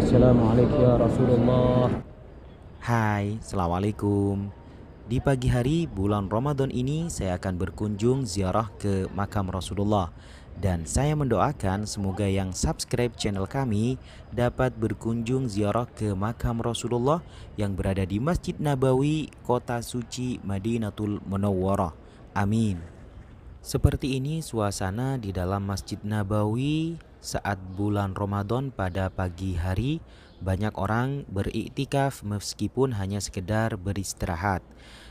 Assalamualaikum ya Rasulullah. Hai, Assalamualaikum. Di pagi hari bulan Ramadan ini saya akan berkunjung ziarah ke makam Rasulullah. Dan saya mendoakan semoga yang subscribe channel kami dapat berkunjung ziarah ke makam Rasulullah yang berada di Masjid Nabawi, Kota Suci Madinatul Munawwarah. Amin. Seperti ini suasana di dalam Masjid Nabawi saat bulan Ramadan pada pagi hari. Banyak orang beriktikaf meskipun hanya sekedar beristirahat.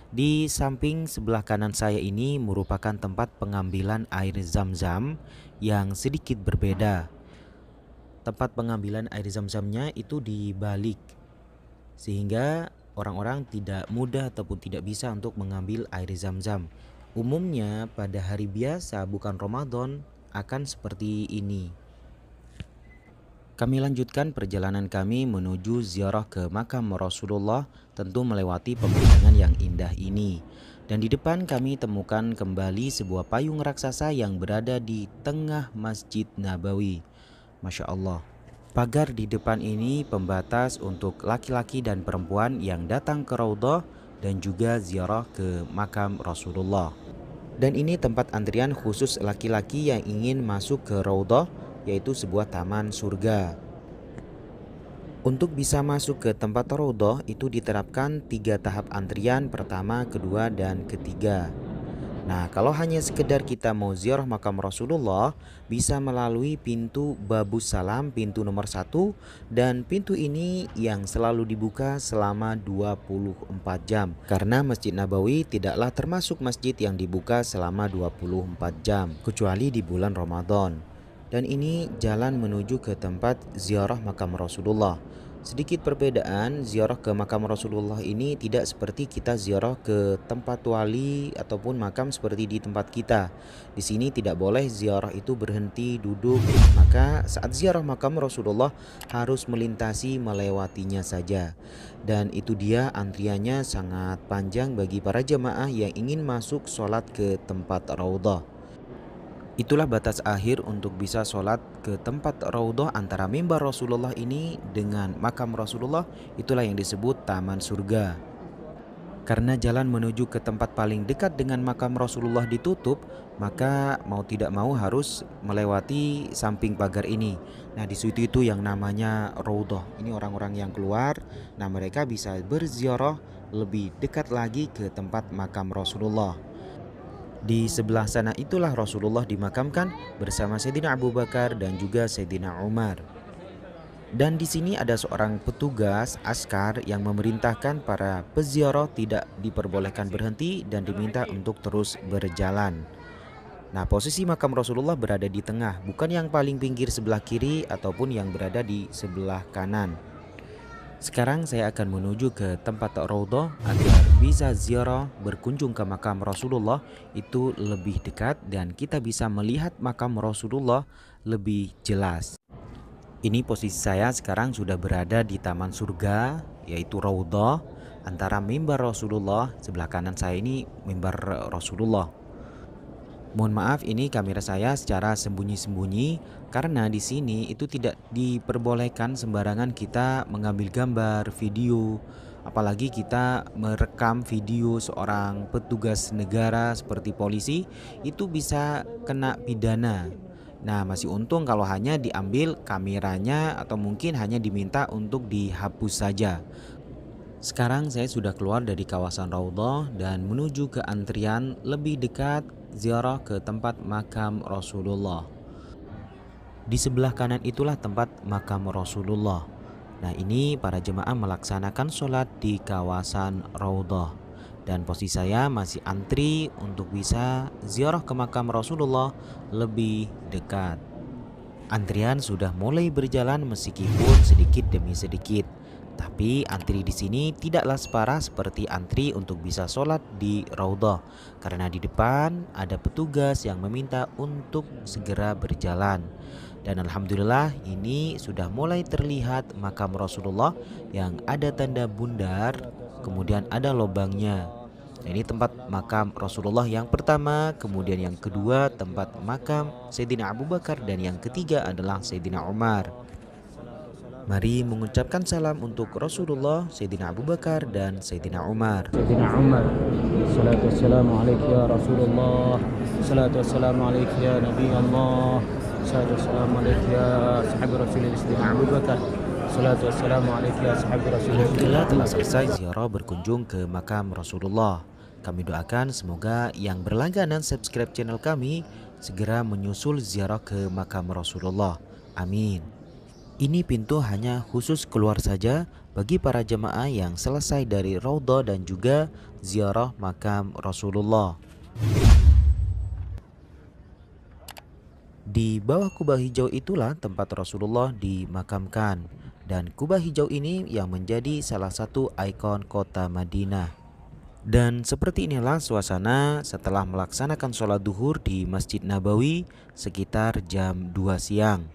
Di samping sebelah kanan saya ini merupakan tempat pengambilan air zam-zam yang sedikit berbeda. Tempat pengambilan air zam-zamnya itu dibalik sehingga orang-orang tidak mudah ataupun tidak bisa untuk mengambil air zam-zam. Umumnya pada hari biasa bukan Ramadan akan seperti ini. Kami lanjutkan perjalanan kami menuju ziarah ke makam Rasulullah, tentu melewati pemandangan yang indah ini. Dan di depan kami temukan kembali sebuah payung raksasa yang berada di tengah Masjid Nabawi. Masya Allah. Pagar di depan ini pembatas untuk laki-laki dan perempuan yang datang ke Raudhah dan juga ziarah ke makam Rasulullah. Dan ini tempat antrian khusus laki-laki yang ingin masuk ke Raudhah, yaitu sebuah taman surga. Untuk bisa masuk ke tempat Raudhah itu diterapkan 3 tahap antrian, pertama, kedua, dan ketiga. Nah, kalau hanya sekedar kita mau ziarah makam Rasulullah, bisa melalui pintu Babus Salam, pintu nomor 1, dan pintu ini yang selalu dibuka selama 24 jam. Karena Masjid Nabawi tidaklah termasuk masjid yang dibuka selama 24 jam, kecuali di bulan Ramadan. Dan ini jalan menuju ke tempat ziarah makam Rasulullah. Sedikit perbedaan, ziarah ke makam Rasulullah ini tidak seperti kita ziarah ke tempat wali ataupun makam seperti di tempat kita. Di sini tidak boleh ziarah itu berhenti duduk, maka saat ziarah makam Rasulullah harus melewatinya saja. Dan itu dia antriannya sangat panjang bagi para jemaah yang ingin masuk sholat ke tempat Raudhah. Itulah batas akhir untuk bisa sholat ke tempat Raudhah antara mimbar Rasulullah ini dengan makam Rasulullah. Itulah yang disebut taman surga. Karena jalan menuju ke tempat paling dekat dengan makam Rasulullah ditutup, maka mau tidak mau harus melewati samping pagar ini. Nah, di situ itu yang namanya Raudhah. Ini orang-orang yang keluar, nah mereka bisa berziarah lebih dekat lagi ke tempat makam Rasulullah. Di sebelah sana itulah Rasulullah dimakamkan bersama Sayyidina Abu Bakar dan juga Sayyidina Umar. Dan di sini ada seorang petugas askar yang memerintahkan para peziarah tidak diperbolehkan berhenti dan diminta untuk terus berjalan. Nah, posisi makam Rasulullah berada di tengah, bukan yang paling pinggir sebelah kiri ataupun yang berada di sebelah kanan. Sekarang saya akan menuju ke tempat Raudhah agar bisa ziarah berkunjung ke makam Rasulullah itu lebih dekat dan kita bisa melihat makam Rasulullah lebih jelas. Ini posisi saya sekarang sudah berada di taman surga yaitu Raudhah, antara mimbar Rasulullah, sebelah kanan saya ini mimbar Rasulullah. Mohon maaf, ini kamera saya secara sembunyi-sembunyi karena di sini itu tidak diperbolehkan sembarangan kita mengambil gambar, video, apalagi kita merekam video seorang petugas negara seperti polisi, itu bisa kena pidana. Nah, masih untung kalau hanya diambil kameranya atau mungkin hanya diminta untuk dihapus saja. Sekarang saya sudah keluar dari kawasan Raudhah dan menuju ke antrian lebih dekat ziarah ke tempat makam Rasulullah. Di sebelah kanan itulah tempat makam Rasulullah. Nah, ini para jemaah melaksanakan sholat di kawasan Raudhah. Dan posisi saya masih antri untuk bisa ziarah ke makam Rasulullah lebih dekat. Antrian sudah mulai berjalan meskipun sedikit demi sedikit. Tapi antri di sini tidaklah separah seperti antri untuk bisa sholat di Raudhah, karena di depan ada petugas yang meminta untuk segera berjalan. Dan alhamdulillah ini sudah mulai terlihat makam Rasulullah yang ada tanda bundar, kemudian ada lubangnya. Nah, ini tempat makam Rasulullah yang pertama, kemudian yang kedua tempat makam Sayyidina Abu Bakar, dan yang ketiga adalah Sayyidina Umar. Mari mengucapkan salam untuk Rasulullah, Sayyidina Abu Bakar dan Sayyidina Umar. سيدنا عمر. الصلاة والسلام عليك يا رسول الله. الصلاة والسلام عليك يا نبي الله. الصلاة والسلام عليك يا صحابي رسول الله سيدنا أبو بكر. الصلاة والسلام عليك يا صحابي رسول الله. Alhamdulillah telah selesai ziarah berkunjung ke makam Rasulullah. Kami doakan semoga yang berlangganan subscribe channel kami segera menyusul ziarah ke makam Rasulullah. Amin. Ini pintu hanya khusus keluar saja bagi para jemaah yang selesai dari Raudhah dan juga ziarah makam Rasulullah. Di bawah kubah hijau itulah tempat Rasulullah dimakamkan, dan kubah hijau ini yang menjadi salah satu ikon kota Madinah. Dan seperti inilah suasana setelah melaksanakan sholat duhur di Masjid Nabawi sekitar jam 2 siang.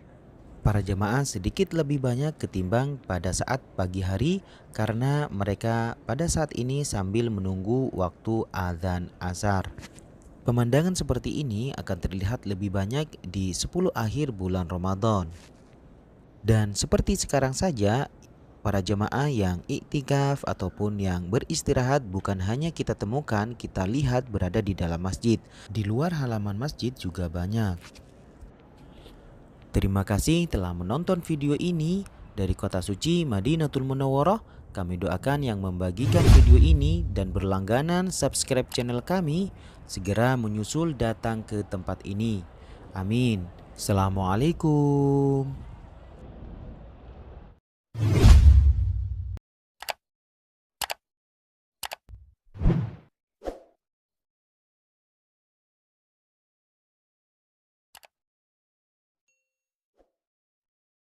Para jemaah sedikit lebih banyak ketimbang pada saat pagi hari karena mereka pada saat ini sambil menunggu waktu azan asar. Pemandangan seperti ini akan terlihat lebih banyak di 10 akhir bulan Ramadan. Dan seperti sekarang saja, para jemaah yang iktikaf ataupun yang beristirahat bukan hanya kita temukan, kita lihat berada di dalam masjid. Di luar halaman masjid juga banyak. Terima kasih telah menonton video ini dari kota suci Madinatul Munawwarah. Kami doakan yang membagikan video ini dan berlangganan subscribe channel kami segera menyusul datang ke tempat ini. Amin. Assalamualaikum.